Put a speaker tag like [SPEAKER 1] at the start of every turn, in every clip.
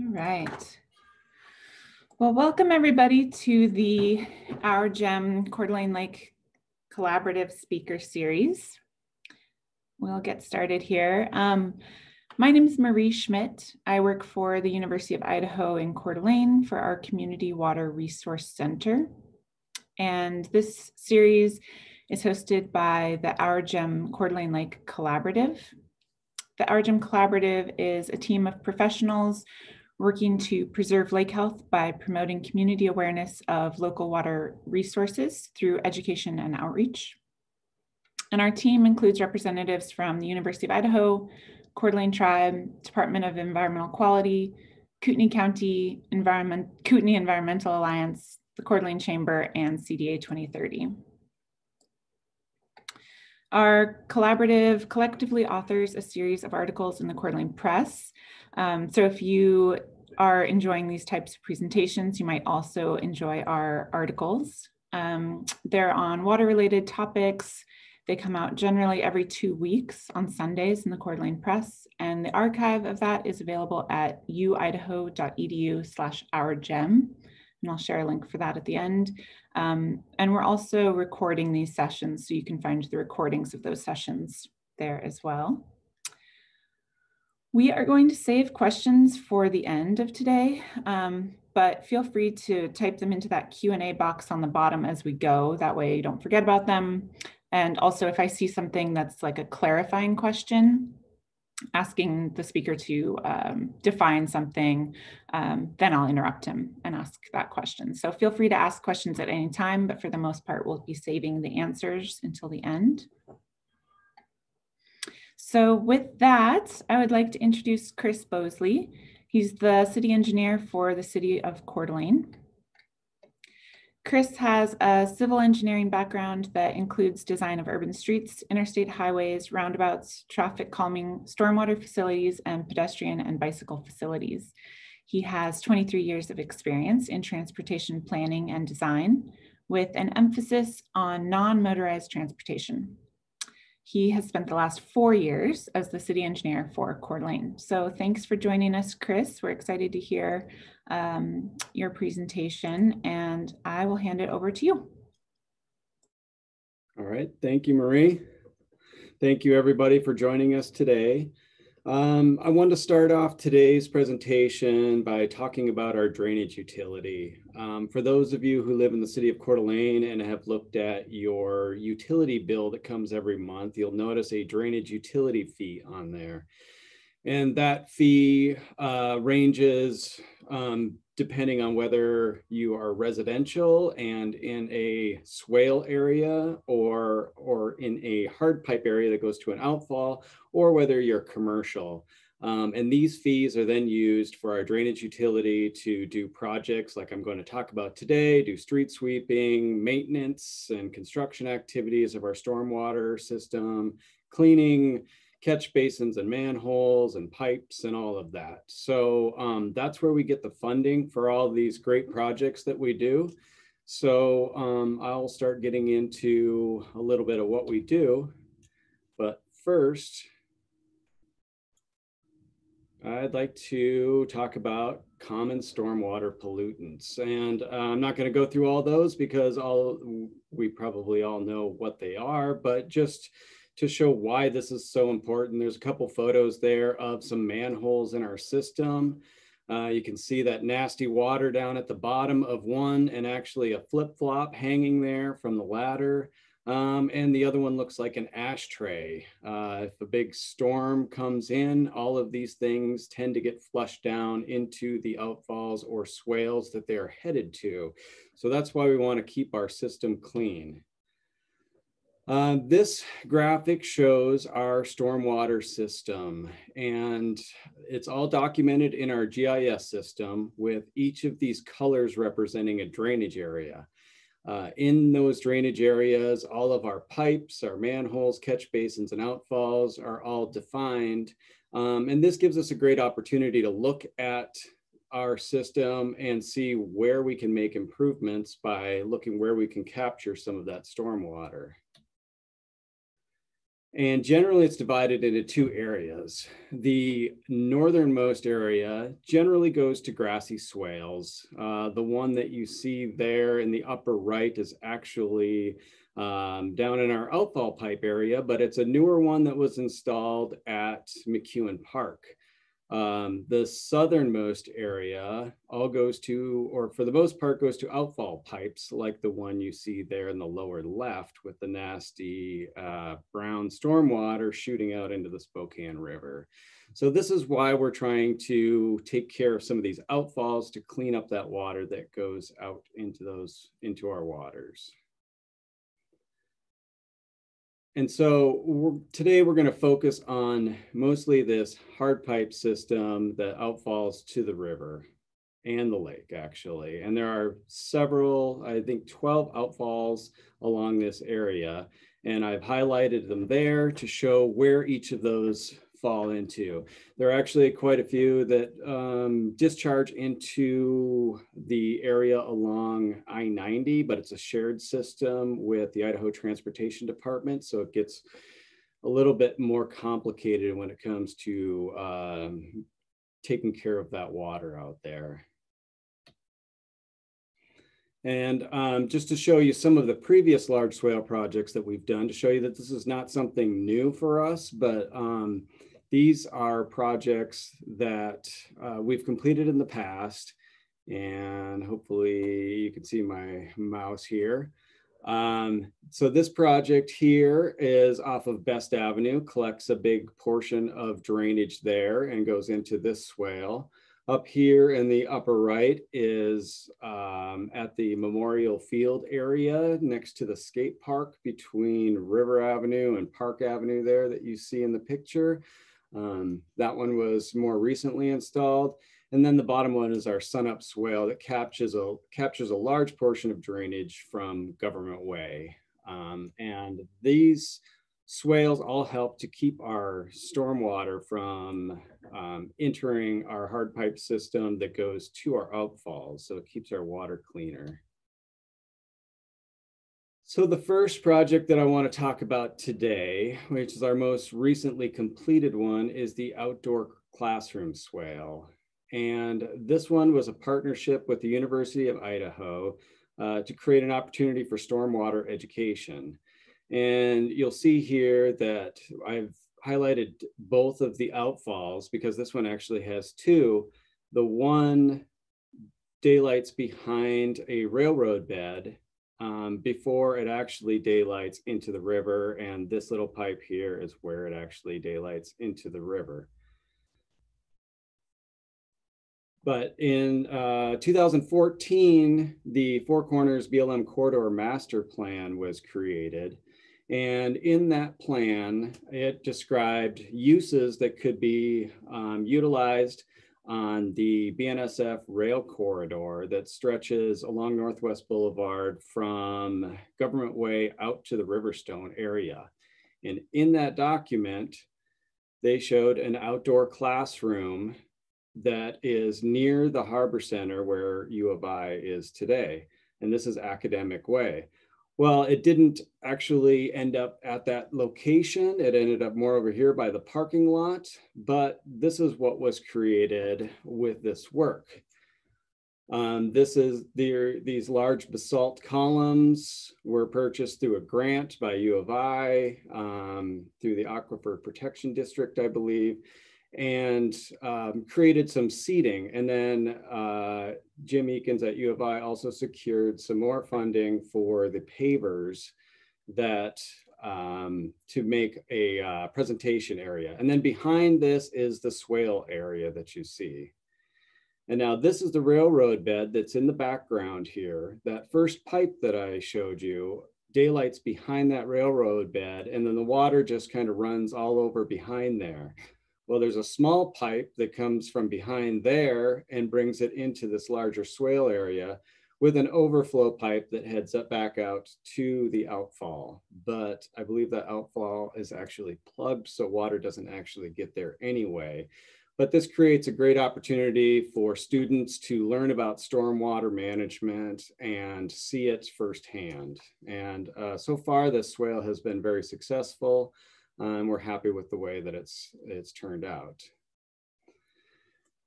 [SPEAKER 1] All right. Well, welcome everybody to the Our Gem Coeur d'Alene Lake Collaborative Speaker Series. We'll get started here. My name is Marie Schmidt. I work for the University of Idaho in Coeur d'Alene for our Community Water Resource Center. And this series is hosted by the Our Gem Coeur d'Alene Lake Collaborative. The Our Gem Collaborative is a team of professionals working to preserve lake health by promoting community awareness of local water resources through education and outreach. And our team includes representatives from the University of Idaho, Coeur d'Alene Tribe, Department of Environmental Quality, Kootenai County Kootenai Environmental Alliance, the Coeur d'Alene Chamber, and CDA 2030. Our collaborative collectively authors a series of articles in the Coeur d'Alene Press. So if you are enjoying these types of presentations, you might also enjoy our articles. They're on water-related topics. They come out generally every 2 weeks on Sundays in the Coeur d'Alene Press, and the archive of that is available at uidaho.edu/ourgem. And I'll share a link for that at the end. And we're also recording these sessions, so you can find the recordings of those sessions there as well. We are going to save questions for the end of today, but feel free to type them into that Q&A box on the bottom as we go. That way you don't forget about them. And also if I see something that's like a clarifying question, asking the speaker to define something, then I'll interrupt him and ask that question. So feel free to ask questions at any time, but for the most part, we'll be saving the answers until the end. So with that, I would like to introduce Chris Bosley. He's the city engineer for the city of Coeur d'Alene. Chris has a civil engineering background that includes design of urban streets, interstate highways, roundabouts, traffic calming, stormwater facilities, and pedestrian and bicycle facilities. He has 23 years of experience in transportation planning and design, with an emphasis on non-motorized transportation. He has spent the last 4 years as the city engineer for Coeur d'Alene. So thanks for joining us, Chris. We're excited to hear your presentation, and I will hand it over to you.
[SPEAKER 2] All right, thank you, Marie. Thank you, everybody, for joining us today. I want to start off today's presentation by talking about our drainage utility. For those of you who live in the city of Coeur d'Alene and have looked at your utility bill that comes every month, you'll notice a drainage utility fee on there. And that fee ranges depending on whether you are residential and in a swale area or in a hard pipe area that goes to an outfall, or whether you're commercial. And these fees are then used for our drainage utility to do projects like I'm going to talk about today, do street sweeping, maintenance and construction activities of our stormwater system, cleaning catch basins and manholes and pipes and all of that. So that's where we get the funding for all of these great projects that we do. So I'll start getting into a little bit of what we do. But first, I'd like to talk about common stormwater pollutants. And I'm not going to go through all those because we probably all know what they are, but just to show why this is so important, there's a couple photos there of some manholes in our system. You can see that nasty water down at the bottom of one and actually a flip-flop hanging there from the ladder. And the other one looks like an ashtray. If a big storm comes in, all of these things tend to get flushed down into the outfalls or swales that they are headed to. So that's why we want to keep our system clean. This graphic shows our stormwater system, and it's all documented in our GIS system with each of these colors representing a drainage area. In those drainage areas, all of our pipes, our manholes, catch basins, and outfalls are all defined. And this gives us a great opportunity to look at our system and see where we can make improvements by looking where we can capture some of that stormwater. And generally it's divided into two areas. The northernmost area generally goes to grassy swales. The one that you see there in the upper right is actually down in our outfall pipe area, but it's a newer one that was installed at McEwen Park. The southernmost area all goes to, or for the most part, goes to outfall pipes like the one you see there in the lower left with the nasty brown stormwater shooting out into the Spokane River. So this is why we're trying to take care of some of these outfalls to clean up that water that goes out into our waters. And so today we're going to focus on mostly this hard pipe system that outfalls to the river and the lake, actually. And there are several, I think 12 outfalls along this area. And I've highlighted them there to show where each of those fall into. There are actually quite a few that discharge into the area along I-90, but it's a shared system with the Idaho Transportation Department. So it gets a little bit more complicated when it comes to taking care of that water out there. And just to show you some of the previous large swale projects that we've done, to show you that this is not something new for us, but these are projects that we've completed in the past. And hopefully you can see my mouse here. So this project here is off of Best Avenue, collects a big portion of drainage there and goes into this swale. Up here in the upper right is at the Memorial Field area next to the skate park between River Avenue and Park Avenue there that you see in the picture. That one was more recently installed. And then the bottom one is our Sunup Swale that captures a large portion of drainage from Government Way. And these swales all help to keep our stormwater from entering our hard pipe system that goes to our outfalls. So it keeps our water cleaner. So the first project that I want to talk about today, which is our most recently completed one, is the outdoor classroom swale. And this one was a partnership with the University of Idaho to create an opportunity for stormwater education. And you'll see here that I've highlighted both of the outfalls because this one actually has two. The one daylights behind a railroad bed before it actually daylights into the river. And this little pipe here is where it actually daylights into the river. But in 2014, the Four Corners BLM Corridor Master Plan was created. And in that plan, it described uses that could be utilized on the BNSF rail corridor that stretches along Northwest Boulevard from Government Way out to the Riverstone area. And in that document, they showed an outdoor classroom that is near the Harbor Center where U of I is today. And this is Academic Way. Well, it didn't actually end up at that location. It ended up more over here by the parking lot, but this is what was created with this work. These large basalt columns were purchased through a grant by U of I, through the Aquifer Protection District, I believe, and created some seating. And then Jim Eakins at U of I also secured some more funding for the pavers that to make a presentation area. And then behind this is the swale area that you see. And now this is the railroad bed that's in the background here. That first pipe that I showed you, daylight's behind that railroad bed, and then the water just kind of runs all over behind there. Well, there's a small pipe that comes from behind there and brings it into this larger swale area with an overflow pipe that heads up back out to the outfall. But I believe that outfall is actually plugged, so water doesn't actually get there anyway. But this creates a great opportunity for students to learn about stormwater management and see it firsthand. And so far, this swale has been very successful. We're happy with the way that it's turned out.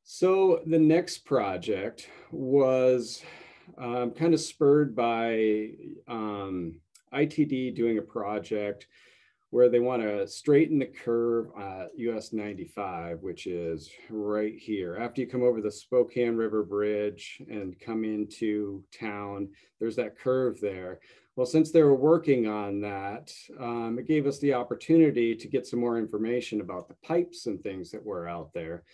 [SPEAKER 2] So the next project was kind of spurred by ITD doing a project where they want to straighten the curve US 95, which is right here. After you come over the Spokane River Bridge and come into town, there's that curve there. Well, since they were working on that, it gave us the opportunity to get some more information about the pipes and things that were out there.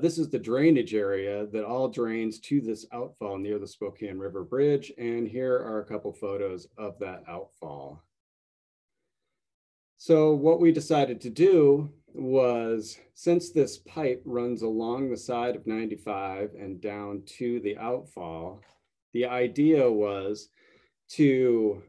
[SPEAKER 2] This is the drainage area that all drains to this outfall near the Spokane River Bridge. And here are a couple photos of that outfall. So what we decided to do was, since this pipe runs along the side of 95 and down to the outfall, the idea was to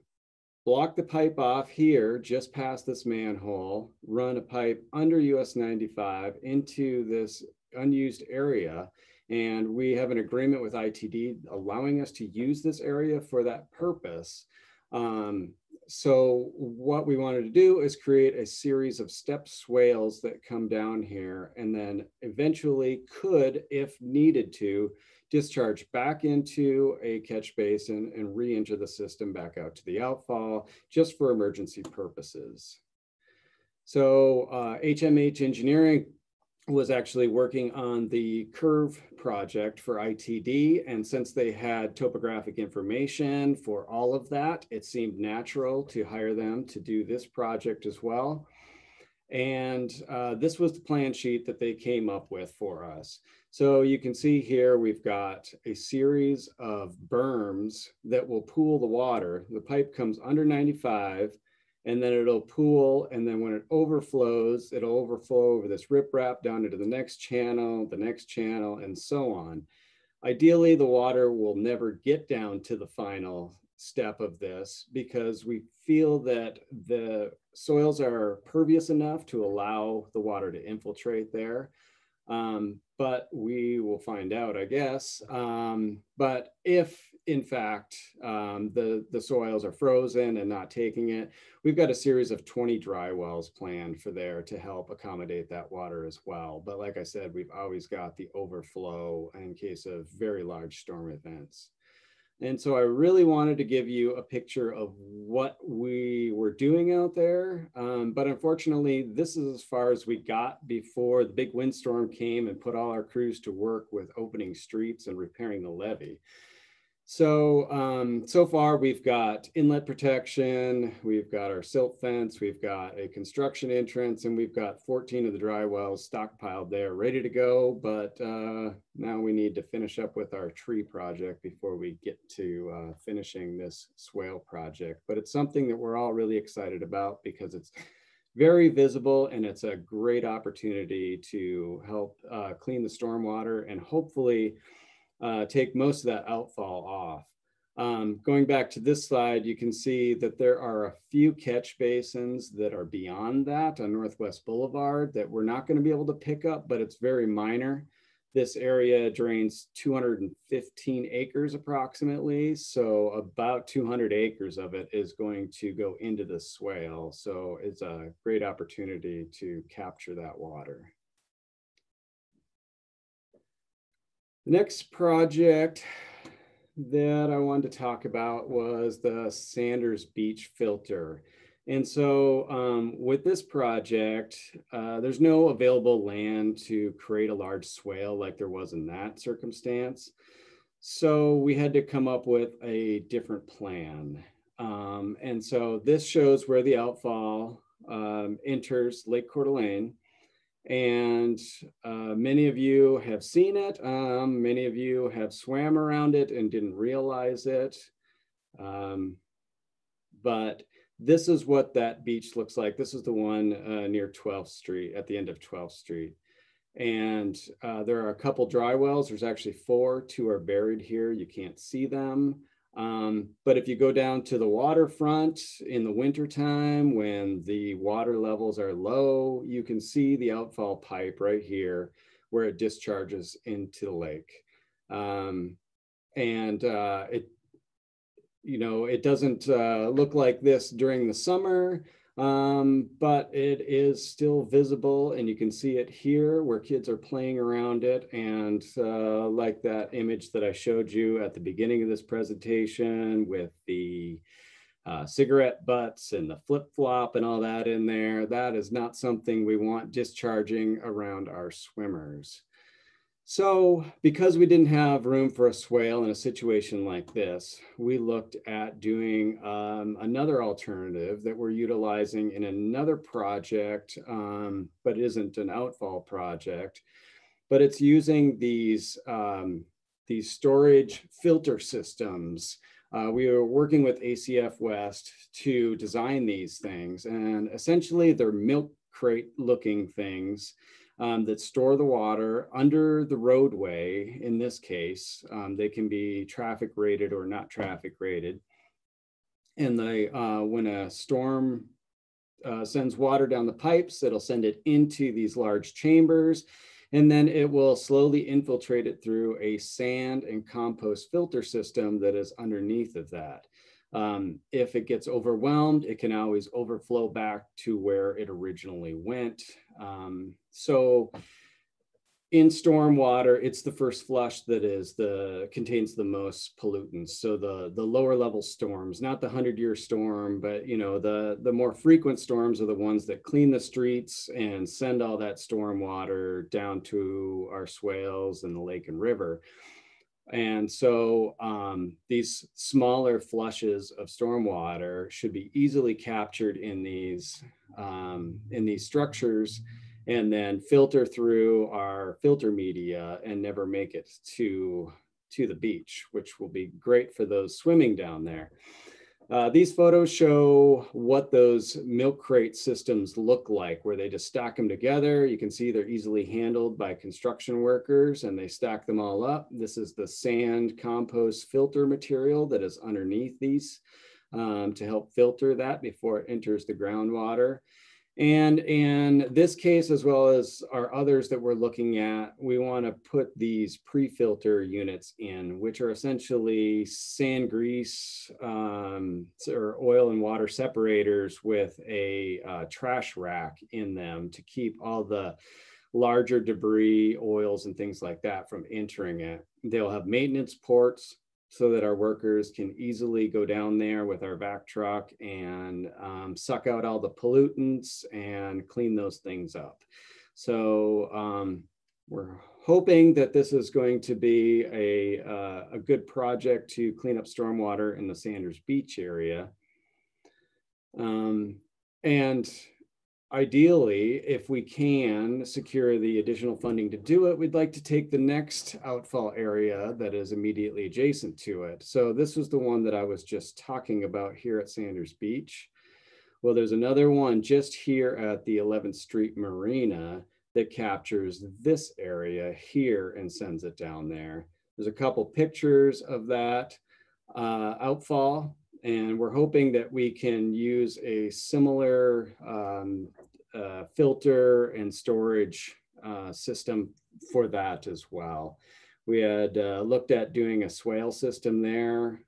[SPEAKER 2] block the pipe off here, just past this manhole, run a pipe under US 95 into this unused area. And we have an agreement with ITD allowing us to use this area for that purpose. So what we wanted to do is create a series of step swales that come down here and then eventually could, if needed to, discharge back into a catch basin and re-enter the system back out to the outfall just for emergency purposes. So HMH Engineering was actually working on the curve project for ITD. And since they had topographic information for all of that, it seemed natural to hire them to do this project as well. And this was the plan sheet that they came up with for us. So you can see here, we've got a series of berms that will pool the water. The pipe comes under 95, and then it'll pool, and then when it overflows, it'll overflow over this riprap down into the next channel, and so on. Ideally, the water will never get down to the final step of this because we feel that the soils are pervious enough to allow the water to infiltrate there. But we will find out, I guess. But if, in fact, the soils are frozen and not taking it, we've got a series of 20 dry wells planned for there to help accommodate that water as well. But like I said, we've always got the overflow in case of very large storm events. And so I really wanted to give you a picture of what we were doing out there. But unfortunately, this is as far as we got before the big windstorm came and put all our crews to work with opening streets and repairing the levee. So, so far we've got inlet protection, we've got our silt fence, we've got a construction entrance, and we've got 14 of the dry wells stockpiled there, ready to go. But now we need to finish up with our tree project before we get to finishing this swale project. But it's something that we're all really excited about because it's very visible and it's a great opportunity to help clean the stormwater and hopefully take most of that outfall off. Going back to this slide, you can see that there are a few catch basins that are beyond that on Northwest Boulevard that we're not going to be able to pick up, but it's very minor. This area drains 215 acres approximately, so about 200 acres of it is going to go into the swale. So it's a great opportunity to capture that water. The next project that I wanted to talk about was the Sanders Beach filter. And so with this project, there's no available land to create a large swale like there was in that circumstance. So we had to come up with a different plan. And so this shows where the outfall enters Lake Coeur d'Alene. And many of you have seen it. Many of you have swam around it and didn't realize it. But this is what that beach looks like. This is the one near 12th Street, at the end of 12th Street. And there are a couple dry wells. There's actually 4. 2 are buried here. You can't see them. But if you go down to the waterfront in the wintertime, when the water levels are low, you can see the outfall pipe right here where it discharges into the lake. It doesn't look like this during the summer. but it is still visible, and you can see it here where kids are playing around it. And like that image that I showed you at the beginning of this presentation with the cigarette butts and the flip-flop and all that in there, that is not something we want discharging around our swimmers. So because we didn't have room for a swale in a situation like this, we looked at doing another alternative that we're utilizing in another project, but isn't an outfall project, but it's using these storage filter systems. We were working with ACF West to design these things, and essentially they're milk crate looking things that store the water under the roadway. In this case, they can be traffic rated or not traffic rated. And they, when a storm sends water down the pipes, it'll send it into these large chambers, and then it will slowly infiltrate it through a sand and compost filter system that is underneath of that. If it gets overwhelmed, it can always overflow back to where it originally went. So in stormwater, it's the first flush that contains the most pollutants. So the lower level storms, not the 100-year storm, but the more frequent storms are the ones that clean the streets and send all that stormwater down to our swales and the lake and river. And so these smaller flushes of stormwater should be easily captured in these structures, and then filter through our filter media and never make it to the beach, which will be great for those swimming down there. These photos show what those milk crate systems look like, where they just stack them together. You can see they're easily handled by construction workers, and they stack them all up. This is the sand compost filter material that is underneath these to help filter that before it enters the groundwater. And in this case, as well as our others that we're looking at, we want to put these pre-filter units in, which are essentially sand grease or oil and water separators with a trash rack in them to keep all the larger debris, oils, and things like that from entering it. They'll have maintenance ports so that our workers can easily go down there with our vac truck and suck out all the pollutants and clean those things up. So we're hoping that this is going to be a good project to clean up stormwater in the Sanders Beach area. And ideally, if we can secure the additional funding to do it, we'd like to take the next outfall area that is immediately adjacent to it. So this was the one that I was just talking about here at Sanders Beach. Well, there's another one just here at the 11th Street Marina that captures this area here and sends it down there. There's a couple pictures of that outfall, and we're hoping that we can use a similar filter and storage system for that as well. We had looked at doing a swale system there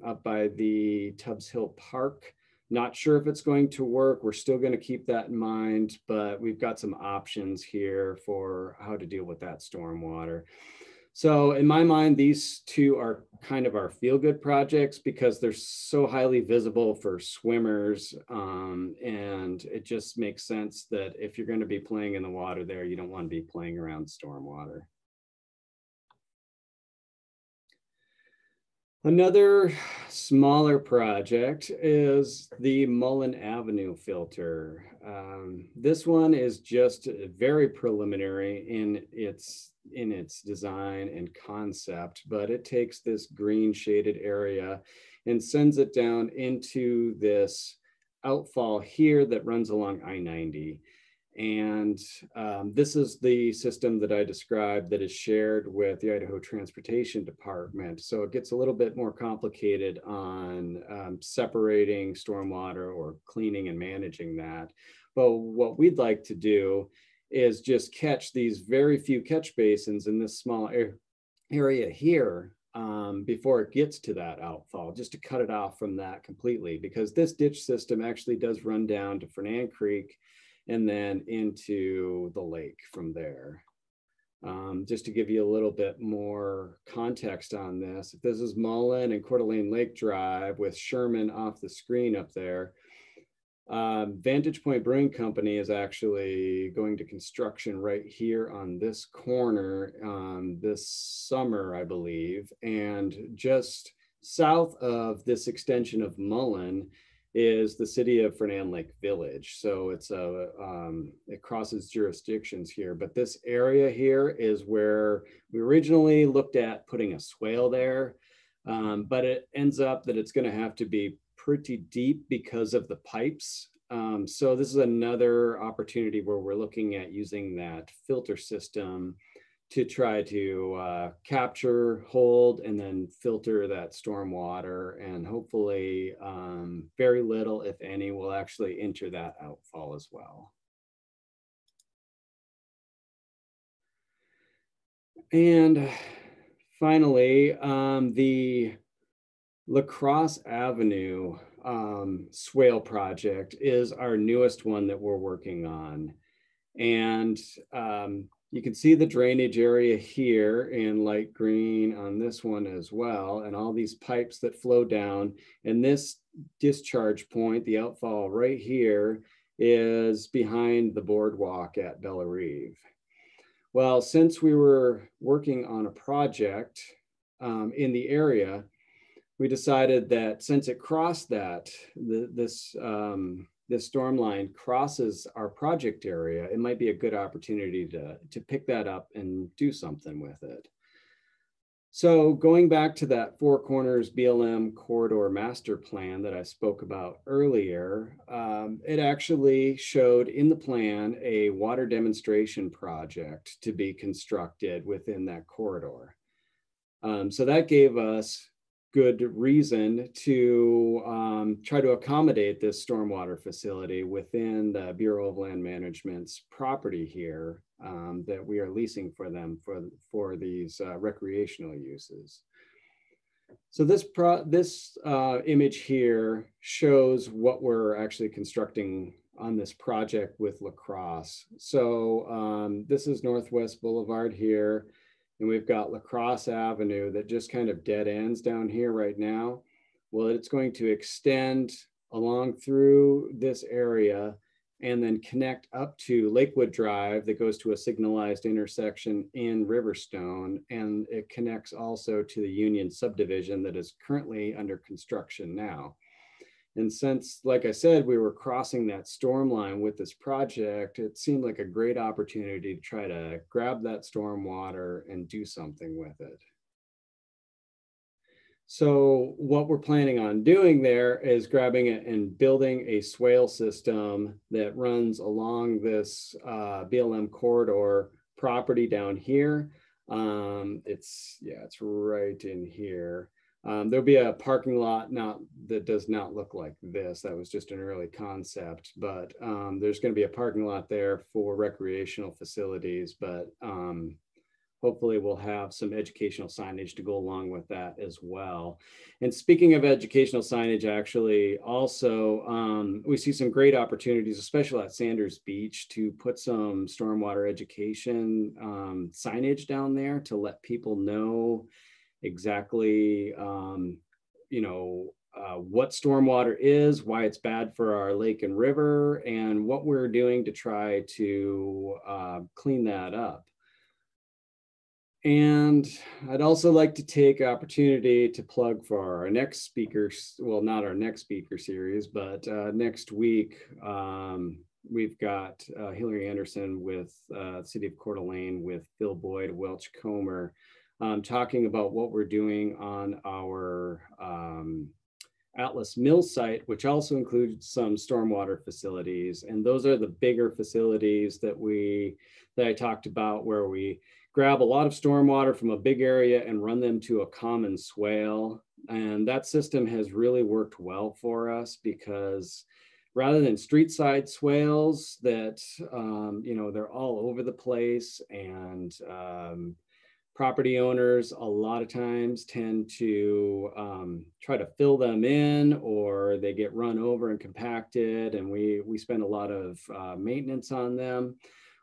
[SPEAKER 2] up by the Tubbs Hill Park. Not sure if it's going to work. We're still going to keep that in mind, but we've got some options here for how to deal with that stormwater. So in my mind, these two are kind of our feel-good projects because they're so highly visible for swimmers. And it just makes sense that if you're going to be playing in the water there, you don't want to be playing around stormwater. Another smaller project is the Mullen Avenue filter. This one is just very preliminary in its design and concept, but it takes this green shaded area and sends it down into this outfall here that runs along I-90. And this is the system that I described that is shared with the Idaho Transportation Department. So it gets a little bit more complicated on separating stormwater or cleaning and managing that. But what we'd like to do is just catch these very few catch basins in this small area here before it gets to that outfall, just to cut it off from that completely, because this ditch system actually does run down to Fernan Creek and then into the lake from there. Just to give you a little bit more context on this, if this is Mullen and Coeur d'Alene Lake Drive with Sherman off the screen up there, Vantage Point Brewing Company is actually going to construction right here on this corner this summer, I believe. And just south of this extension of Mullen is the city of Fernan Lake Village. So it's it crosses jurisdictions here, but this area here is where we originally looked at putting a swale there, but it ends up that it's going to have to be pretty deep because of the pipes. So this is another opportunity where we're looking at using that filter system to try to capture, hold, and then filter that storm water. And hopefully very little, if any, will actually enter that outfall as well. And finally, the Lacrosse Avenue Swale project is our newest one that we're working on. And you can see the drainage area here in light green on this one as well, and all these pipes that flow down. And this discharge point, the outfall right here, is behind the boardwalk at Bellarive. Well, since we were working on a project in the area, we decided that since it crossed that, this storm line crosses our project area, it might be a good opportunity to pick that up and do something with it. So going back to that Four Corners BLM corridor master plan that I spoke about earlier, it actually showed in the plan a water demonstration project to be constructed within that corridor. So that gave us good reason to try to accommodate this stormwater facility within the Bureau of Land Management's property here that we are leasing for them for these recreational uses. So this image here shows what we're actually constructing on this project with Lacrosse. So this is Northwest Boulevard here. And we've got Lacrosse Avenue that just kind of dead ends down here right now. Well, it's going to extend along through this area and then connect up to Lakewood Drive that goes to a signalized intersection in Riverstone. And it connects also to the Union subdivision that is currently under construction now. And since, like I said, we were crossing that storm line with this project, it seemed like a great opportunity to try to grab that storm water and do something with it. So what we're planning on doing there is grabbing it and building a swale system that runs along this BLM corridor property down here. It's right in here. There'll be a parking lot that does not look like this. That was just an early concept, but there's going to be a parking lot there for recreational facilities, but hopefully we'll have some educational signage to go along with that as well. And speaking of educational signage, actually, also, we see some great opportunities, especially at Sanders Beach, to put some stormwater education signage down there to let people know exactly, what stormwater is, why it's bad for our lake and river, and what we're doing to try to clean that up. And I'd also like to take opportunity to plug for our next speakers, well, not our next speaker series, but next week, we've got Hillary Anderson with City of Coeur d'Alene with Phil Boyd, Welch Comer, talking about what we're doing on our Atlas Mill site, which also includes some stormwater facilities. And those are the bigger facilities that I talked about, where we grab a lot of stormwater from a big area and run them to a common swale. And that system has really worked well for us, because rather than street side swales that, they're all over the place and property owners a lot of times tend to try to fill them in, or they get run over and compacted, and we spend a lot of maintenance on them.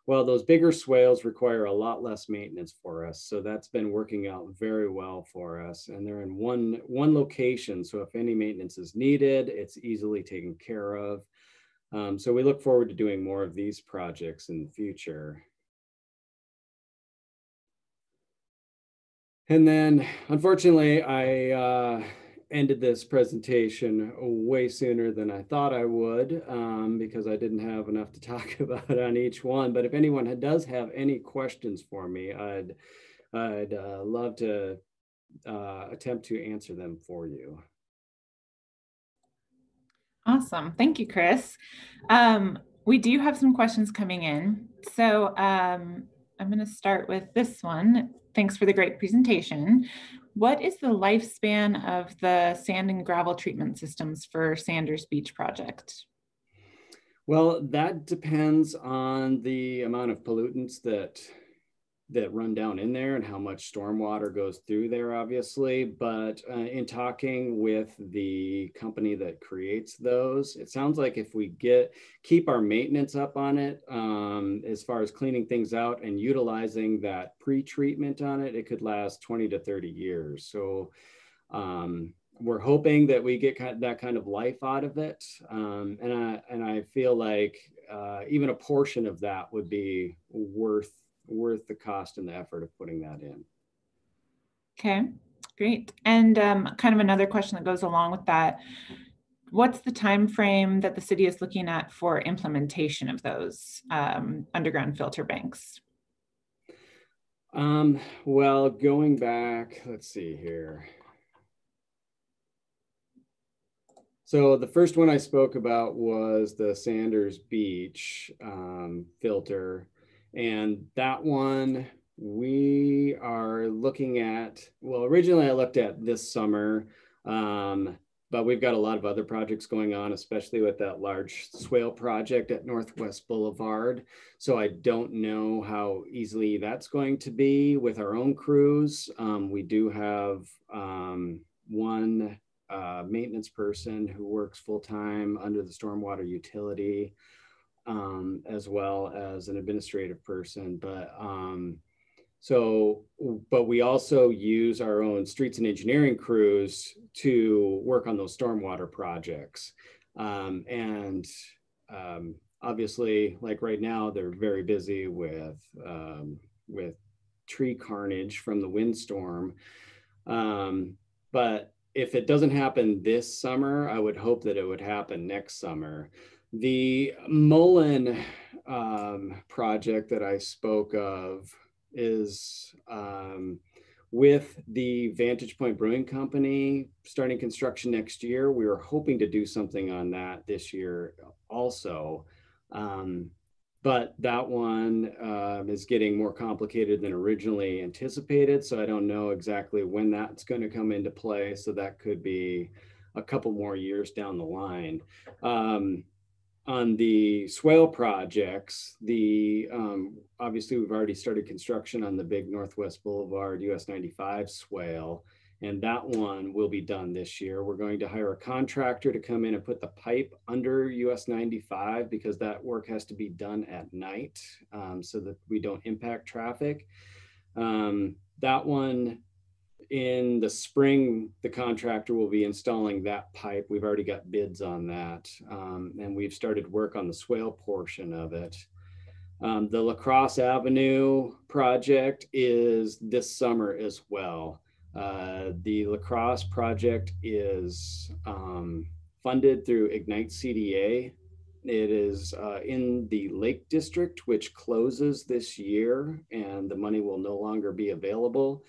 [SPEAKER 2] Well, those bigger swales require a lot less maintenance for us. So that's been working out very well for us. And they're in one location. So if any maintenance is needed, it's easily taken care of. So we look forward to doing more of these projects in the future. And then, unfortunately, I ended this presentation way sooner than I thought I would, because I didn't have enough to talk about on each one. But if anyone does have any questions for me, I'd love to attempt to answer them for you.
[SPEAKER 1] Awesome. Thank you, Chris. We do have some questions coming in. So I'm going to start with this one. Thanks for the great presentation. What is the lifespan of the sand and gravel treatment systems for Sanders Beach project?
[SPEAKER 2] Well, that depends on the amount of pollutants that run down in there and how much stormwater goes through there, obviously. But in talking with the company that creates those, it sounds like if we keep our maintenance up on it, as far as cleaning things out and utilizing that pre-treatment on it, it could last 20 to 30 years. So we're hoping that we get that kind of life out of it. And I feel like even a portion of that would be worth the cost and the effort of putting that in.
[SPEAKER 1] Okay, great. And kind of another question that goes along with that, what's the time frame that the city is looking at for implementation of those underground filter banks?
[SPEAKER 2] Well, going back, let's see here. So the first one I spoke about was the Sanders Beach filter. And that one we are looking at, well, originally I looked at this summer, but we've got a lot of other projects going on, especially with that large swale project at Northwest Boulevard. So I don't know how easily that's going to be with our own crews. We do have one maintenance person who works full-time under the stormwater utility, as well as an administrative person. But we also use our own streets and engineering crews to work on those stormwater projects. Obviously, like right now, they're very busy with tree carnage from the windstorm. But if it doesn't happen this summer, I would hope that it would happen next summer. The Mullen project that I spoke of is with the Vantage Point Brewing Company starting construction next year. We were hoping to do something on that this year also. But that one is getting more complicated than originally anticipated. So I don't know exactly when that's going to come into play. So that could be a couple more years down the line. On the Swale projects, obviously we've already started construction on the big Northwest Boulevard US 95 swale, and that one will be done this year. We're going to hire a contractor to come in and put the pipe under US 95 because that work has to be done at night, so that we don't impact traffic. That one, in the spring, the contractor will be installing that pipe. We've already got bids on that, and we've started work on the swale portion of it. The Lacrosse Avenue project is this summer as well. The Lacrosse project is funded through Ignite CDA. It is in the Lake District, which closes this year, and the money will no longer be available.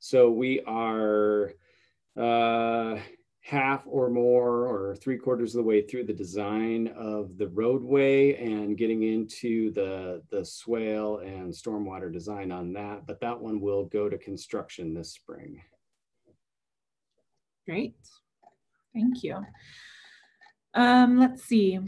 [SPEAKER 2] So we are half or more or 3/4 of the way through the design of the roadway and getting into the swale and stormwater design on that. But that one will go to construction this spring.
[SPEAKER 1] Great. Thank you. Let's see.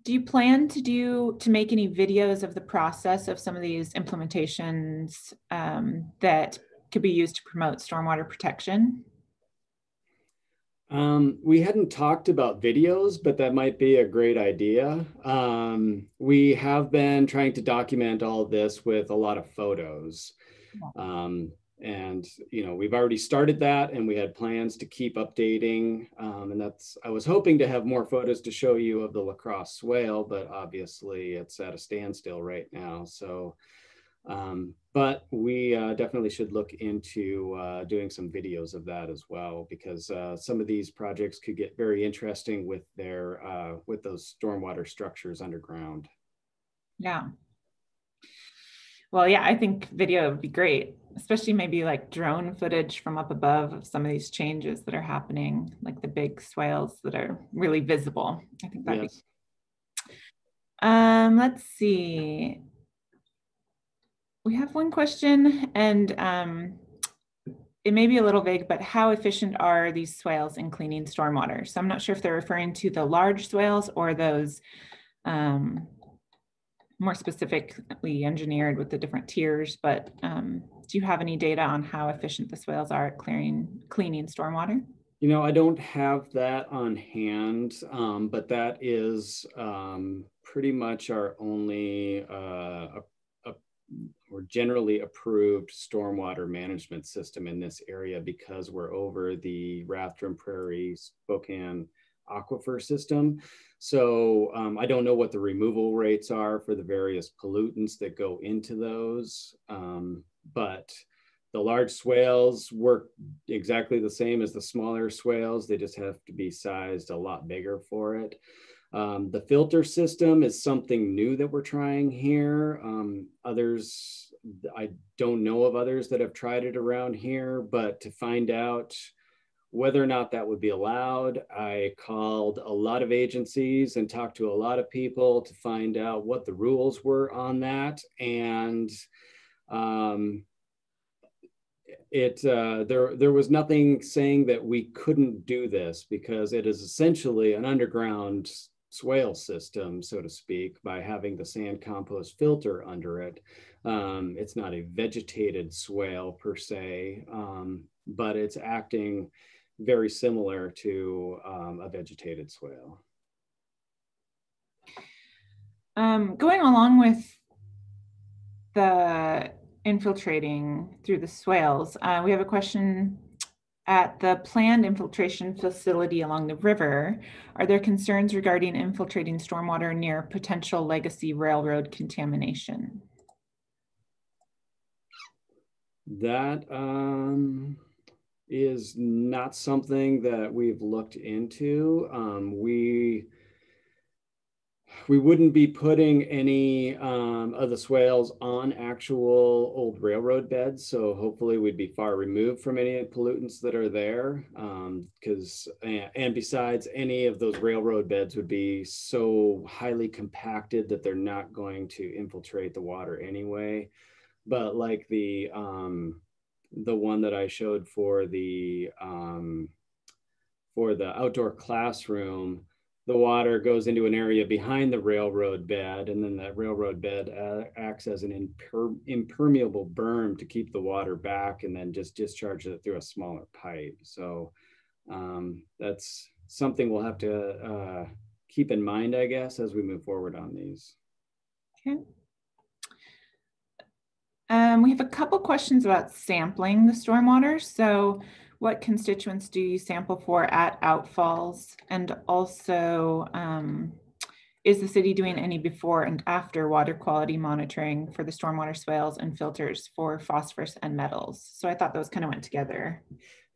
[SPEAKER 1] Do you plan to make any videos of the process of some of these implementations that could be used to promote stormwater protection?
[SPEAKER 2] We hadn't talked about videos, but that might be a great idea. We have been trying to document all of this with a lot of photos. And we've already started that, and we had plans to keep updating. And I was hoping to have more photos to show you of the Lacrosse Swale, but obviously it's at a standstill right now. So, but we definitely should look into doing some videos of that as well, because some of these projects could get very interesting with with those stormwater structures underground.
[SPEAKER 1] Yeah. Well, yeah, I think video would be great, especially maybe like drone footage from up above of some of these changes that are happening, like the big swales that are really visible. I think that'd
[SPEAKER 2] Yes.
[SPEAKER 1] be. Let's see. We have one question, and it may be a little vague, but how efficient are these swales in cleaning stormwater? So I'm not sure if they're referring to the large swales or those more specifically engineered with the different tiers, but do you have any data on how efficient the swales are at cleaning stormwater?
[SPEAKER 2] I don't have that on hand, but that is pretty much our only or generally approved stormwater management system in this area, because we're over the Rathdrum Prairie Spokane aquifer system. So I don't know what the removal rates are for the various pollutants that go into those, but the large swales work exactly the same as the smaller swales. They just have to be sized a lot bigger for it. The filter system is something new that we're trying here. Others, I don't know of others that have tried it around here, but to find out whether or not that would be allowed, I called a lot of agencies and talked to a lot of people to find out what the rules were on that. And there was nothing saying that we couldn't do this, because it is essentially an underground swale system, so to speak, by having the sand compost filter under it. It's not a vegetated swale per se, but it's acting very similar to a vegetated swale.
[SPEAKER 1] Going along with the infiltrating through the swales, we have a question. At the planned infiltration facility along the river, are there concerns regarding infiltrating stormwater near potential legacy railroad contamination?
[SPEAKER 2] That is not something that we've looked into. We wouldn't be putting any of the swales on actual old railroad beds. So hopefully we'd be far removed from any pollutants that are there. And besides, any of those railroad beds would be so highly compacted that they're not going to infiltrate the water anyway. But like the one that I showed for the outdoor classroom, the water goes into an area behind the railroad bed, and then that railroad bed acts as an impermeable berm to keep the water back, and then just discharge it through a smaller pipe. So that's something we'll have to keep in mind, I guess, as we move forward on these.
[SPEAKER 1] Okay. We have a couple questions about sampling the stormwater. So what constituents do you sample for at Outfalls? And also, is the city doing any before and after water quality monitoring for the stormwater swales and filters for phosphorus and metals? So I thought those kind of went together.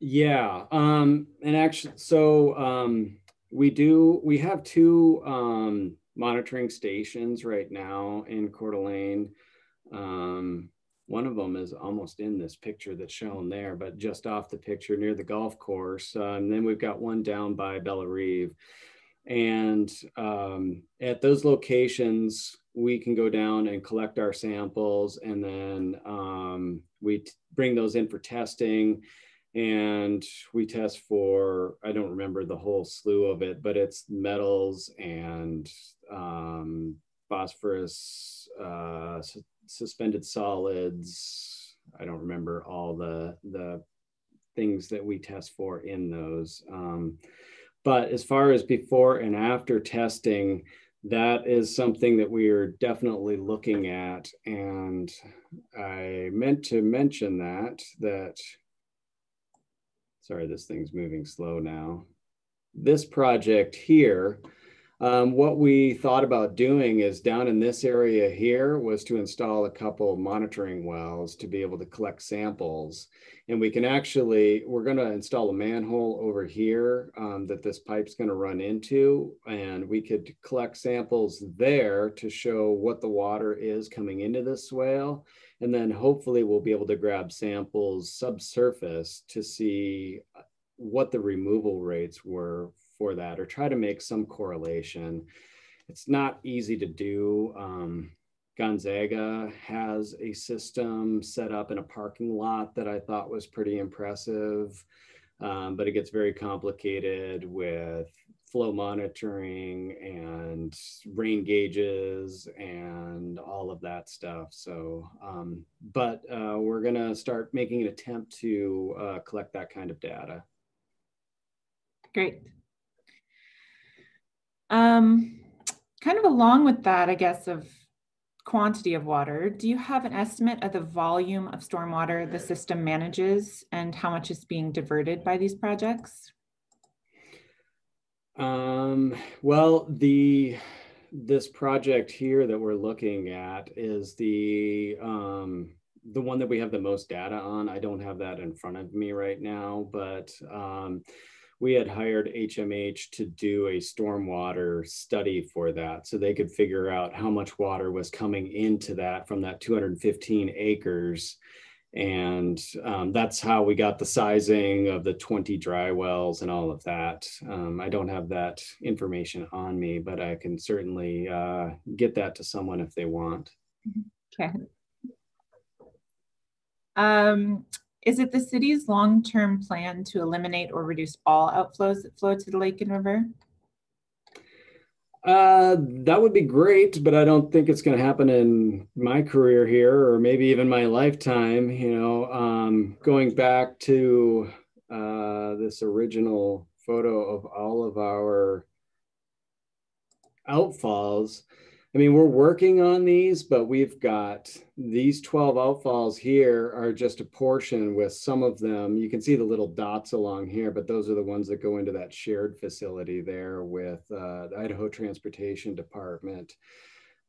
[SPEAKER 2] Yeah, and actually, so we have two monitoring stations right now in Coeur d'Alene. One of them is almost in this picture that's shown there, but just off the picture near the golf course. And then we've got one down by Bellarive. And at those locations, we can go down and collect our samples, and then we bring those in for testing. And we test for, I don't remember the whole slew of it, but it's metals and phosphorus, suspended solids, I don't remember all the things that we test for in those. But as far as before and after testing, that is something that we are definitely looking at. And I meant to mention that, sorry, this thing's moving slow now. This project here, what we thought about doing is down in this area here was to install a couple monitoring wells to be able to collect samples. And we can actually, we're going to install a manhole over here that this pipe's going to run into. And we could collect samples there to show what the water is coming into the swale. And then hopefully we'll be able to grab samples subsurface to see what the removal rates were for that, or try to make some correlation. It's not easy to do. Gonzaga has a system set up in a parking lot that I thought was pretty impressive, but it gets very complicated with flow monitoring and rain gauges and all of that stuff. So, but we're gonna start making an attempt to collect that kind of data.
[SPEAKER 1] Great. Kind of along with that, I guess, of quantity of water, do you have an estimate of the volume of stormwater the system manages and how much is being diverted by these projects?
[SPEAKER 2] Well, this project here that we're looking at is the one that we have the most data on. I don't have that in front of me right now, but we had hired HMH to do a stormwater study for that, so they could figure out how much water was coming into that from that 215 acres. And that's how we got the sizing of the 20 dry wells and all of that. I don't have that information on me, but I can certainly get that to someone if they want.
[SPEAKER 1] Okay. Is it the city's long-term plan to eliminate or reduce all outflows that flow to the lake and river?
[SPEAKER 2] That would be great, but I don't think it's going to happen in my career here, or maybe even my lifetime. You know, going back to this original photo of all of our outfalls. I mean, we're working on these, but we've got these 12 outfalls here are just a portion with some of them. You can see the little dots along here, but those are the ones that go into that shared facility there with the Idaho Transportation Department.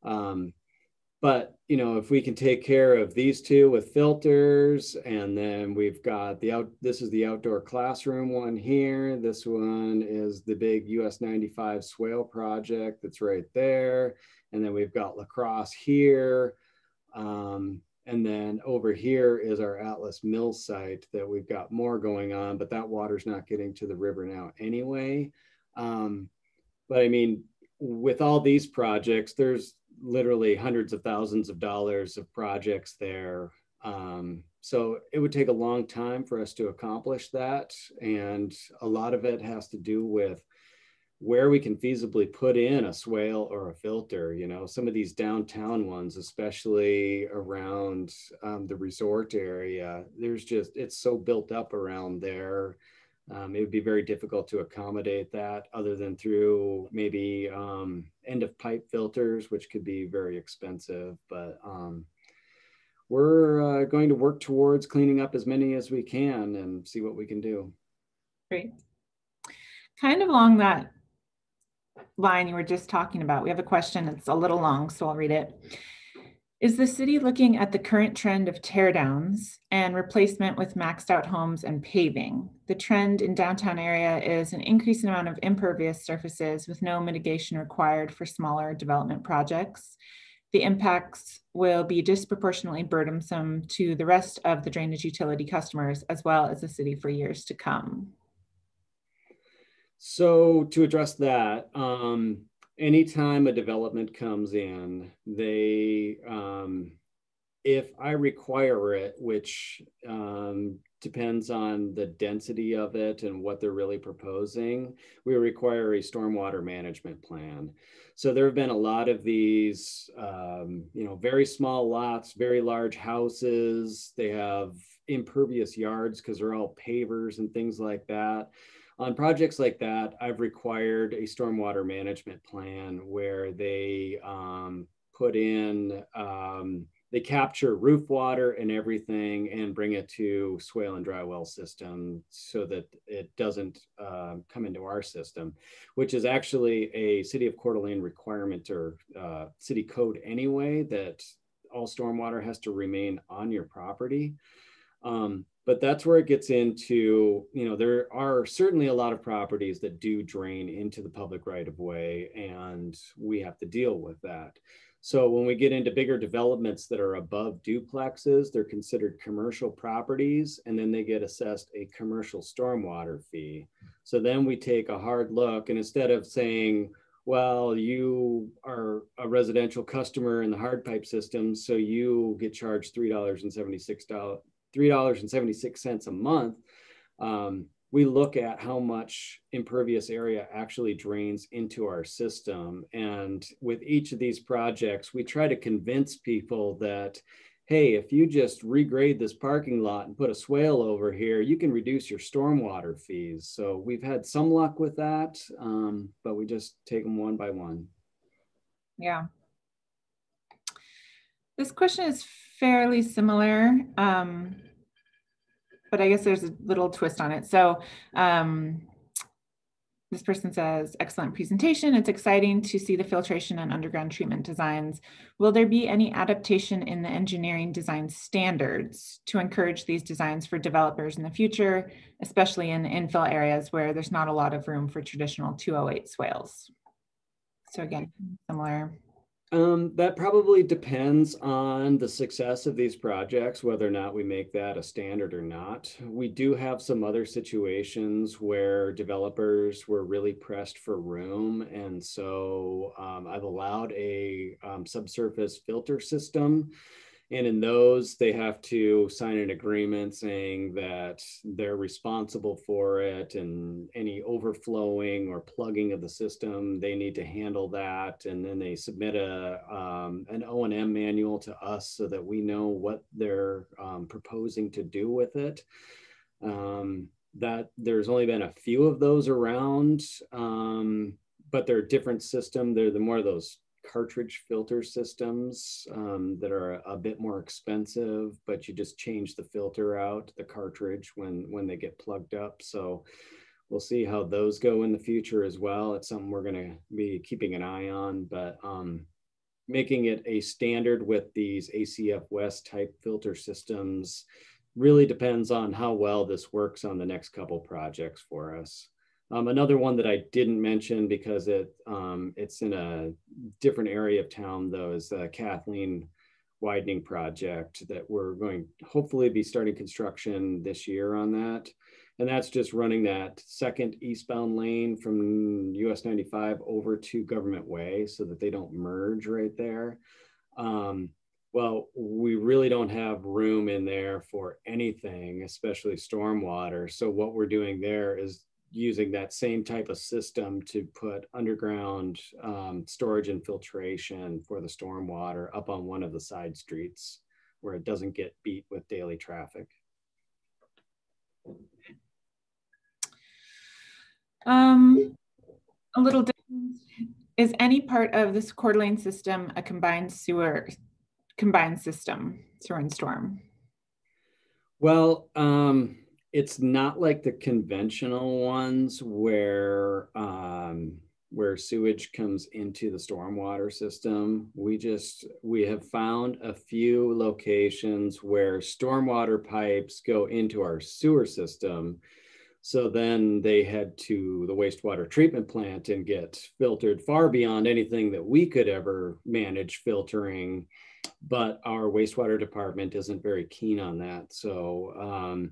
[SPEAKER 2] But, you know, if we can take care of these two with filters, and then we've got this is the outdoor classroom one here. This one is the big US 95 Swale project that's right there. And then we've got Lacrosse here. And then over here is our Atlas Mill site that we've got more going on, but that water's not getting to the river now anyway. But I mean, with all these projects, there's literally hundreds of thousands of dollars of projects there. So it would take a long time for us to accomplish that. And a lot of it has to do with where we can feasibly put in a swale or a filter. You know, some of these downtown ones, especially around the resort area, it's so built up around there. It would be very difficult to accommodate that other than through maybe end of pipe filters, which could be very expensive. But we're going to work towards cleaning up as many as we can and see what we can do.
[SPEAKER 1] Great. Kind of along that line you were just talking about, we have a question. It's a little long, so I'll read it. Is the city looking at the current trend of teardowns and replacement with maxed out homes and paving? The trend in downtown area is an increasing amount of impervious surfaces with no mitigation required for smaller development projects. The impacts will be disproportionately burdensome to the rest of the drainage utility customers, as well as the city for years to come.
[SPEAKER 2] So to address that, anytime a development comes in, they, if I require it, which depends on the density of it and what they're really proposing, we require a stormwater management plan. So there have been a lot of these, very small lots, very large houses. They have impervious yards because they're all pavers and things like that. On projects like that, I've required a stormwater management plan where they put in, they capture roof water and everything and bring it to swale and dry well system so that it doesn't come into our system, which is actually a city of Coeur d'Alene requirement or city code anyway, that all stormwater has to remain on your property. But that's where it gets into, there are certainly a lot of properties that do drain into the public right of way, and we have to deal with that. So when we get into bigger developments that are above duplexes, they're considered commercial properties, and then they get assessed a commercial stormwater fee. So then we take a hard look, and instead of saying, well, you are a residential customer in the hard pipe system, so you get charged $3.76 a month, we look at how much impervious area actually drains into our system. And with each of these projects, we try to convince people that, hey, if you just regrade this parking lot and put a swale over here, you can reduce your stormwater fees. So we've had some luck with that, but we just take them one by one.
[SPEAKER 1] Yeah. This question is fairly similar, but I guess there's a little twist on it. So this person says, excellent presentation. It's exciting to see the filtration and underground treatment designs. Will there be any adaptation in the engineering design standards to encourage these designs for developers in the future, especially in infill areas where there's not a lot of room for traditional 208 swales? So again, similar.
[SPEAKER 2] That probably depends on the success of these projects, whether or not we make that a standard or not. We do have some other situations where developers were really pressed for room. And so I've allowed a subsurface filter system. And in those, they have to sign an agreement saying that they're responsible for it, and any overflowing or plugging of the system, they need to handle that. And then they submit an O&M manual to us so that we know what they're proposing to do with it. That there's only been a few of those around, but they're a different system. They're the more of those cartridge filter systems that are a bit more expensive, but you just change the filter out, the cartridge, when they get plugged up. So we'll see how those go in the future as well. It's something we're going to be keeping an eye on, but making it a standard with these ACF West type filter systems really depends on how well this works on the next couple projects for us. Another one that I didn't mention because it's in a different area of town, though, is the Kathleen widening project that we're going to hopefully be starting construction this year on that. And that's just running that second eastbound lane from US 95 over to Government Way so that they don't merge right there. Well, we really don't have room in there for anything, especially stormwater. So what we're doing there is using that same type of system to put underground storage and filtration for the stormwater up on one of the side streets where it doesn't get beat with daily traffic.
[SPEAKER 1] A little different. Is any part of this Coeur d'Alene system a combined system, sewer and storm?
[SPEAKER 2] Well, it's not like the conventional ones where sewage comes into the stormwater system. We have found a few locations where stormwater pipes go into our sewer system. So then they head to the wastewater treatment plant and get filtered far beyond anything that we could ever manage filtering. But our wastewater department isn't very keen on that. So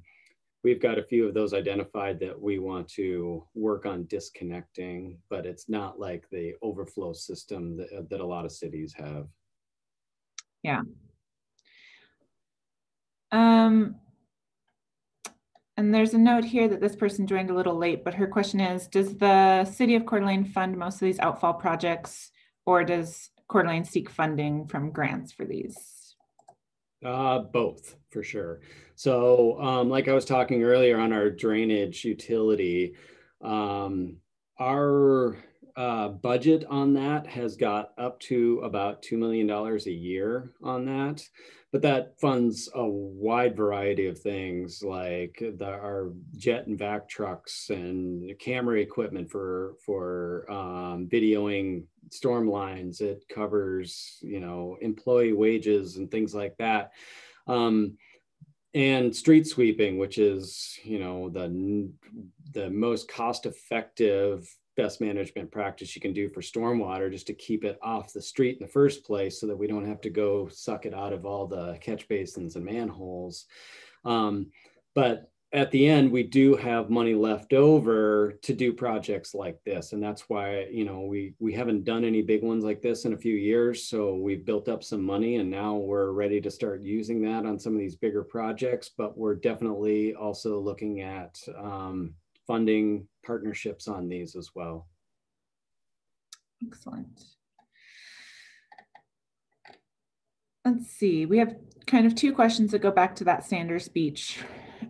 [SPEAKER 2] we've got a few of those identified that we want to work on disconnecting, but it's not like the overflow system that a lot of cities have.
[SPEAKER 1] Yeah. And there's a note here that this person joined a little late, but her question is, does the city of Coeur d'Alene fund most of these outfall projects, or does Coeur d'Alene seek funding from grants for these?
[SPEAKER 2] Both, for sure. So like I was talking earlier on our drainage utility, our budget on that has got up to about $2 million a year on that. But that funds a wide variety of things like our jet and vac trucks and camera equipment for videoing storm lines. It covers, you know, employee wages and things like that. And street sweeping, which is, you know, the most cost-effective best management practice you can do for stormwater, just to keep it off the street in the first place so that we don't have to go suck it out of all the catch basins and manholes. But at the end, we do have money left over to do projects like this. And that's why, you know, we haven't done any big ones like this in a few years. So we've built up some money and now we're ready to start using that on some of these bigger projects. But we're definitely also looking at funding partnerships on these as well.
[SPEAKER 1] Excellent. Let's see, we have kind of two questions that go back to that Sanders Beach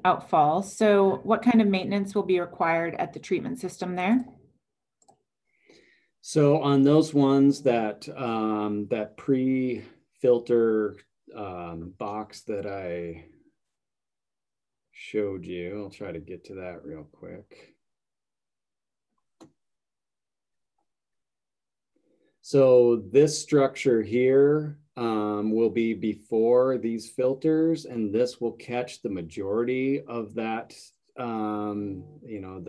[SPEAKER 1] outfall. So what kind of maintenance will be required at the treatment system there?
[SPEAKER 2] So on those ones that that pre-filter box that I showed you, I'll try to get to that real quick. So this structure here will be before these filters, and this will catch the majority of that, you know,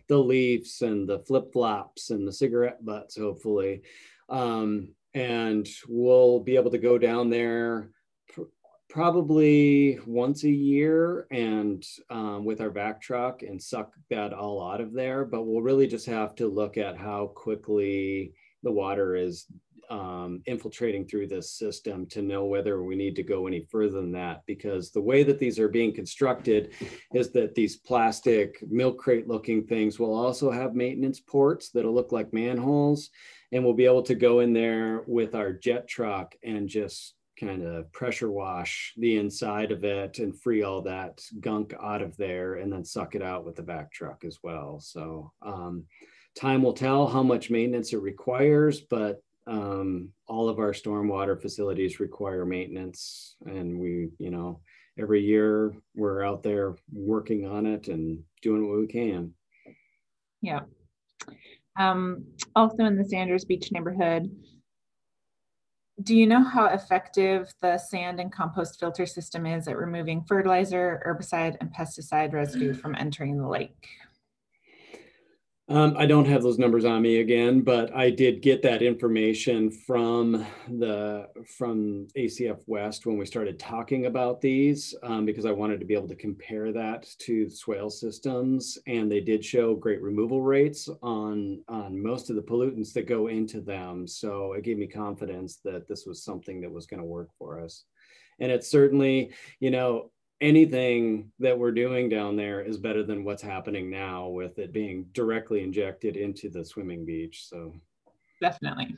[SPEAKER 2] the leaves and the flip-flops and the cigarette butts, hopefully. And we'll be able to go down there probably once a year and with our vac truck and suck that all out of there. But we'll really just have to look at how quickly the water is infiltrating through this system to know whether we need to go any further than that, because the way that these are being constructed is that these plastic milk crate looking things will also have maintenance ports that'll look like manholes, and we'll be able to go in there with our jet truck and just kind of pressure wash the inside of it and free all that gunk out of there and then suck it out with the vac truck as well. So time will tell how much maintenance it requires, but all of our stormwater facilities require maintenance, and we, you know, every year we're out there working on it and doing what we can.
[SPEAKER 1] Yeah. Also in the Sanders Beach neighborhood, do you know how effective the sand and compost filter system is at removing fertilizer, herbicide, and pesticide residue from entering the lake?
[SPEAKER 2] I don't have those numbers on me again, but I did get that information from ACF West when we started talking about these, because I wanted to be able to compare that to swale systems, and they did show great removal rates on most of the pollutants that go into them. So it gave me confidence that this was something that was going to work for us. And it's certainly, you know, anything that we're doing down there is better than what's happening now with it being directly injected into the swimming beach. So
[SPEAKER 1] definitely.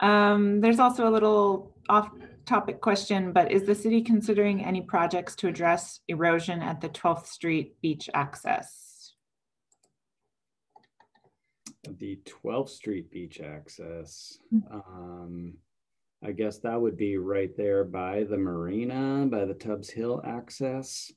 [SPEAKER 1] There's also a little off-topic question, but is the city considering any projects to address erosion at the 12th Street beach access?
[SPEAKER 2] The 12th Street beach access. I guess that would be right there by the marina, by the Tubbs Hill access.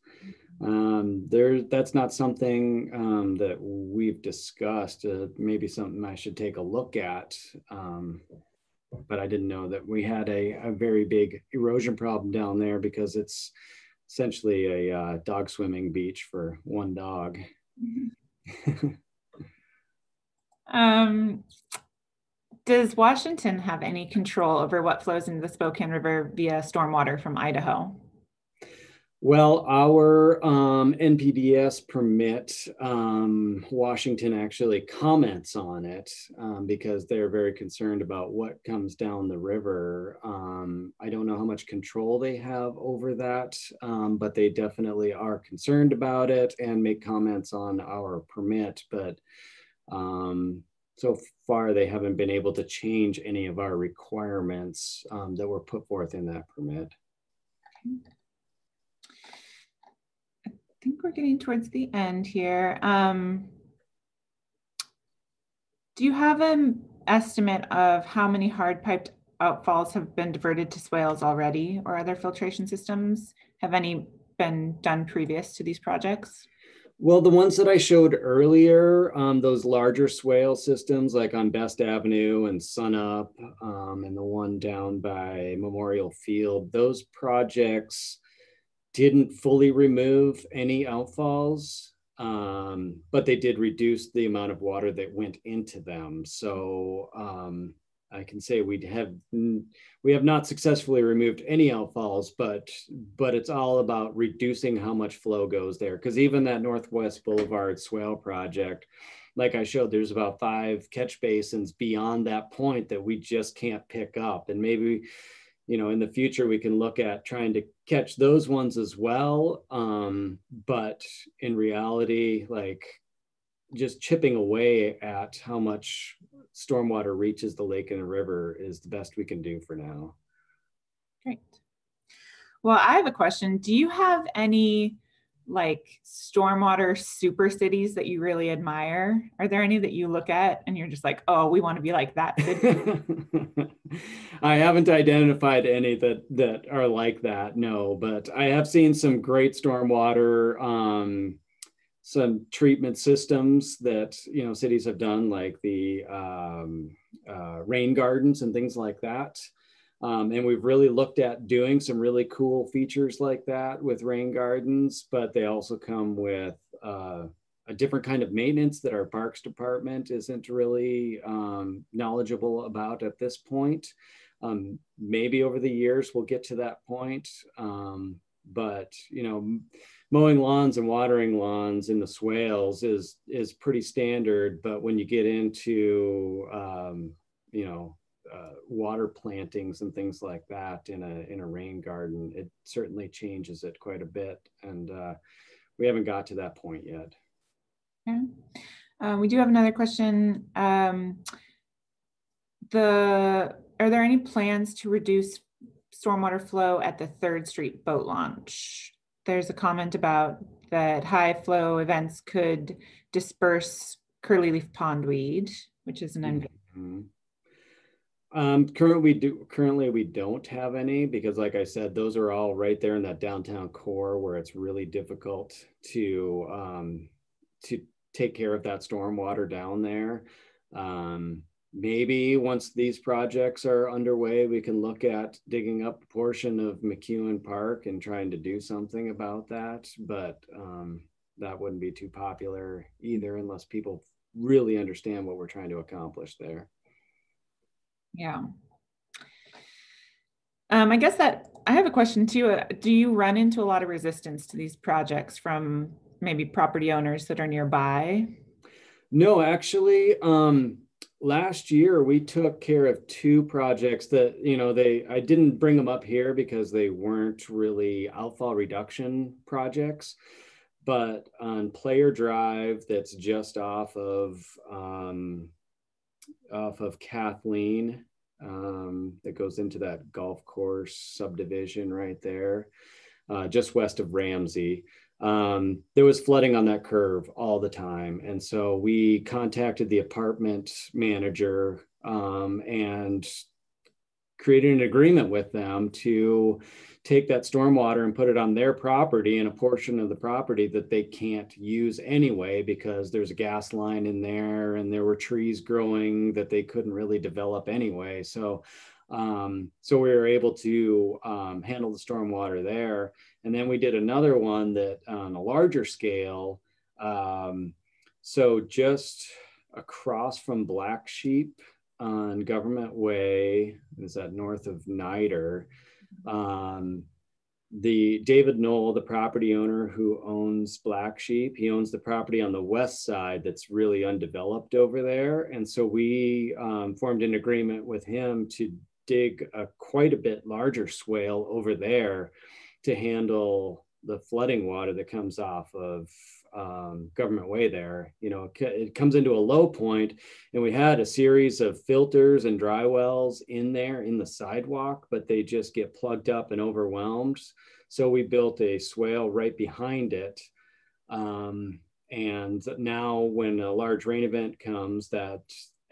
[SPEAKER 2] That's not something that we've discussed. Maybe something I should take a look at. But I didn't know that we had a very big erosion problem down there, because it's essentially a dog swimming beach for one dog.
[SPEAKER 1] Does Washington have any control over what flows into the Spokane River via stormwater from Idaho?
[SPEAKER 2] Well, our NPDES permit, Washington actually comments on it because they're very concerned about what comes down the river. I don't know how much control they have over that, but they definitely are concerned about it and make comments on our permit. But so far, they haven't been able to change any of our requirements that were put forth in that permit.
[SPEAKER 1] I think we're getting towards the end here. Do you have an estimate of how many hard piped outfalls have been diverted to swales already, or other filtration systems? Have any been done previous to these projects?
[SPEAKER 2] Well, the ones that I showed earlier, those larger swale systems like on Best Avenue and Sunup, and the one down by Memorial Field, those projects didn't fully remove any outfalls, but they did reduce the amount of water that went into them. So I can say we have not successfully removed any outfalls, but it's all about reducing how much flow goes there. Because even that Northwest Boulevard Swale project, like I showed, there's about 5 catch basins beyond that point that we just can't pick up. And maybe, in the future, we can look at trying to catch those ones as well. But in reality, like just chipping away at how much stormwater reaches the lake and the river is the best we can do for now.
[SPEAKER 1] Great. Well, I have a question. Do you have any like stormwater super cities that you really admire? Are there any that you look at and you're just like, oh, we want to be like that city?
[SPEAKER 2] I haven't identified any that are like that, no, but I have seen some great stormwater, some treatment systems that cities have done, like the rain gardens and things like that. And we've really looked at doing some really cool features like that with rain gardens, but they also come with a different kind of maintenance that our parks department isn't really knowledgeable about at this point. Maybe over the years we'll get to that point. But mowing lawns and watering lawns in the swales is pretty standard. But when you get into water plantings and things like that in a rain garden, it certainly changes it quite a bit. And we haven't got to that point yet.
[SPEAKER 1] Okay. We do have another question. Are there any plans to reduce stormwater flow at the 3rd Street boat launch? There's a comment about that high flow events could disperse curly leaf pondweed, which is an
[SPEAKER 2] mm-hmm. Currently we don't have any, because like I said, those are all right there in that downtown core where it's really difficult to take care of that stormwater down there. Maybe once these projects are underway, we can look at digging up a portion of McEwen Park and trying to do something about that. But that wouldn't be too popular either, unless people really understand what we're trying to accomplish there.
[SPEAKER 1] Yeah. I guess that I have a question too. Do you run into a lot of resistance to these projects from maybe property owners that are nearby?
[SPEAKER 2] No, actually, last year we took care of 2 projects that, I didn't bring them up here because they weren't really outfall reduction projects, but on Player Drive, that's just off of Kathleen, that goes into that golf course subdivision right there, just west of Ramsey. There was flooding on that curve all the time. And so we contacted the apartment manager and created an agreement with them to take that stormwater and put it on their property, and a portion of the property that they can't use anyway, because there's a gas line in there and there were trees growing that they couldn't really develop anyway. So we were able to handle the stormwater there. And then we did another one that on a larger scale. So just across from Black Sheep on Government Way, is that north of Niter? the David Knoll, the property owner who owns Black Sheep, he owns the property on the west side that's really undeveloped over there. And so we formed an agreement with him to dig quite a bit larger swale over there to handle the flooding water that comes off of Government Way there. You know, it comes into a low point, and we had a series of filters and dry wells in there in the sidewalk, but they just get plugged up and overwhelmed. So we built a swale right behind it. And now when a large rain event comes, that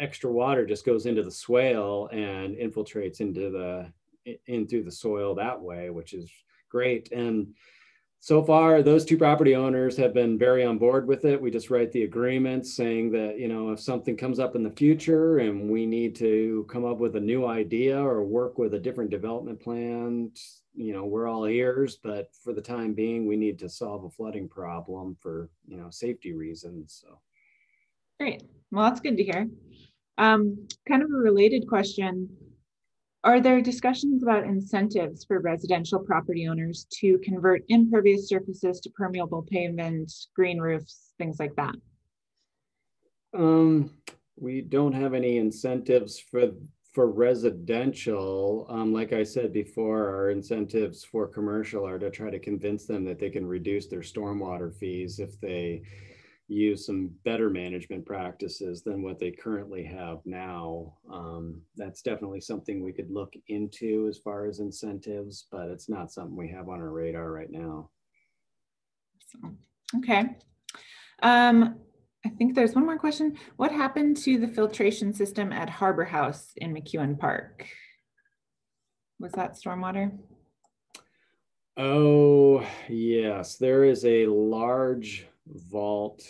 [SPEAKER 2] extra water just goes into the swale and infiltrates in through the soil that way, which is great. And so far, those two property owners have been very on board with it. We just write the agreements saying that, you know, if something comes up in the future and we need to come up with a new idea or work with a different development plan, you know, we're all ears. But for the time being, we need to solve a flooding problem for, you know, safety reasons. So
[SPEAKER 1] Great. Well, that's good to hear. Kind of a related question. Are there discussions about incentives for residential property owners to convert impervious surfaces to permeable pavement, green roofs, things like that?
[SPEAKER 2] We don't have any incentives for residential. Like I said before, our incentives for commercial are to try to convince them that they can reduce their stormwater fees if they use some better management practices than what they currently have now. That's definitely something we could look into as far as incentives, but it's not something we have on our radar right now.
[SPEAKER 1] Okay. I think there's one more question. What happened to the filtration system at Harbor House in McEwen Park? Was that stormwater?
[SPEAKER 2] Oh, yes. There is a large vault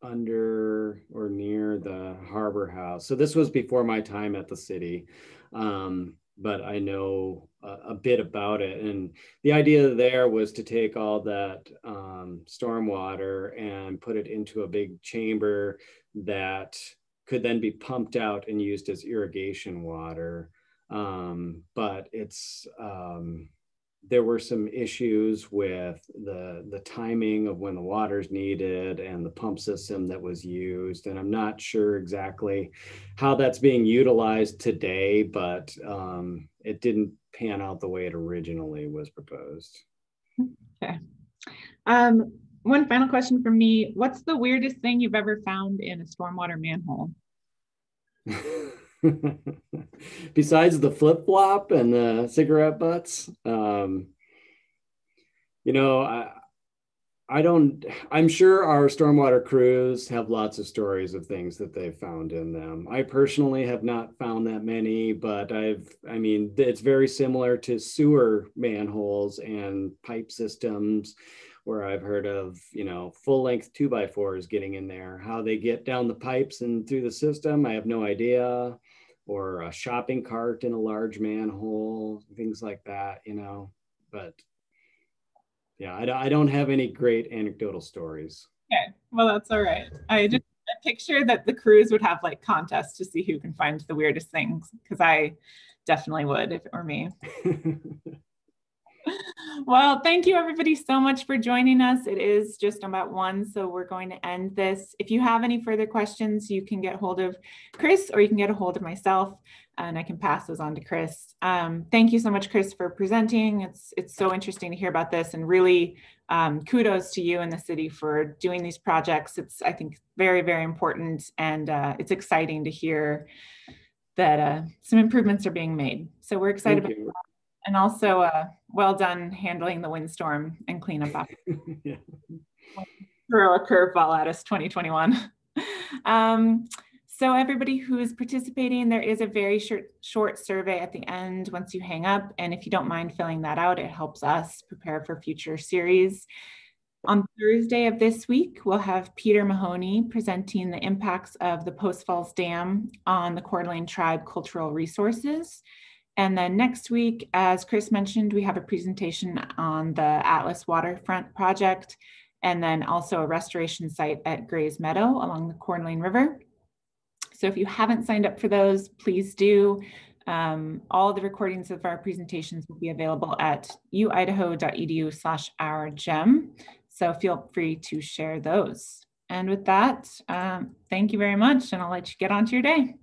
[SPEAKER 2] under or near the Harbor House. So this was before my time at the city, but I know a bit about it. And the idea there was to take all that stormwater and put it into a big chamber that could then be pumped out and used as irrigation water. But it's there were some issues with the timing of when the water's needed and the pump system that was used. And I'm not sure exactly how that's being utilized today, but it didn't pan out the way it originally was proposed.
[SPEAKER 1] Okay. One final question from me. What's the weirdest thing you've ever found in a stormwater manhole?
[SPEAKER 2] Besides the flip-flop and the cigarette butts, you know, I'm sure our stormwater crews have lots of stories of things that they've found in them. I personally have not found that many, but I mean, it's very similar to sewer manholes and pipe systems where I've heard of, you know, full-length 2x4s getting in there. How they get down the pipes and through the system, I have no idea. Or a shopping cart in a large manhole, things like that, you know. But yeah, I don't have any great anecdotal stories.
[SPEAKER 1] Okay, well, that's all right. I picture that the crews would have like contests to see who can find the weirdest things, because I definitely would if it were me. Well, thank you everybody so much for joining us. It is just about 1, so we're going to end this. If you have any further questions, you can get a hold of Chris or you can get a hold of myself and I can pass those on to Chris. Thank you so much, Chris, for presenting. It's so interesting to hear about this, and really kudos to you and the city for doing these projects. It's, I think, very, very important, and it's exciting to hear that some improvements are being made. So we're excited about that. And also, well done handling the windstorm and cleanup after. Yeah. Throw a curveball at us, 2021. So everybody who is participating, there is a very short survey at the end once you hang up. And if you don't mind filling that out, it helps us prepare for future series. On Thursday of this week, we'll have Peter Mahoney presenting the impacts of the Post Falls Dam on the Coeur d'Alene Tribe cultural resources. And then next week, as Chris mentioned, we have a presentation on the Atlas Waterfront project, and then also a restoration site at Gray's Meadow along the Coeur d'Alene River. So if you haven't signed up for those, please do. All the recordings of our presentations will be available at uidaho.edu/ourgem. So feel free to share those. And with that, thank you very much, and I'll let you get on to your day.